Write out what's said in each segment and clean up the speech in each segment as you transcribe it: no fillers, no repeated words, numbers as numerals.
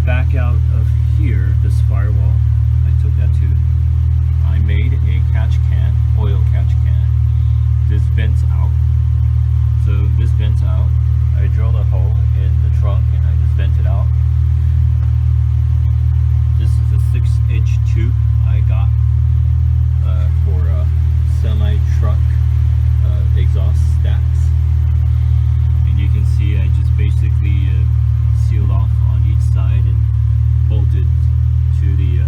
back out of here, this firewall, I took that too. I made a catch can, oil catch can. This vents out. So this vents out. I drilled a hole in the trunk and I just vent it out. This is a 6-inch tube I got for semi-truck exhaust stacks. And you can see I just basically sealed off on each side and bolted to the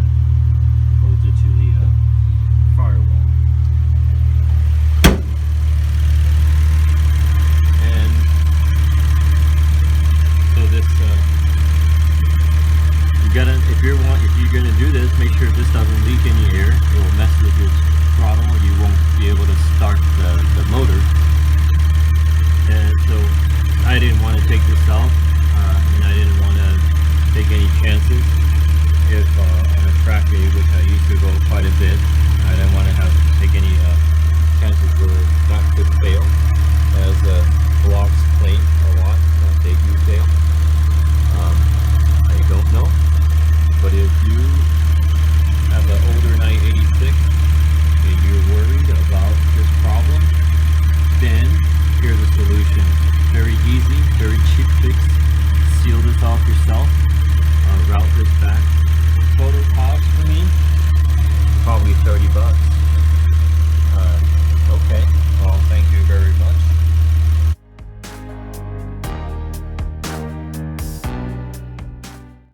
firewall. And so this if you're gonna do this, make sure this doesn't leak any air. It will mess with your throttle and you won't be able to start the motor. And so I didn't want to take this off, and I didn't want to take any chances. If on a track day, which I used to go quite a bit, I didn't want to take any chances where that could fail, as blogs claim a lot that they do fail. I don't know, but if you have an older 986 and you're worried about this problem, then here's a solution. Very easy, very cheap fix. Seal this off yourself.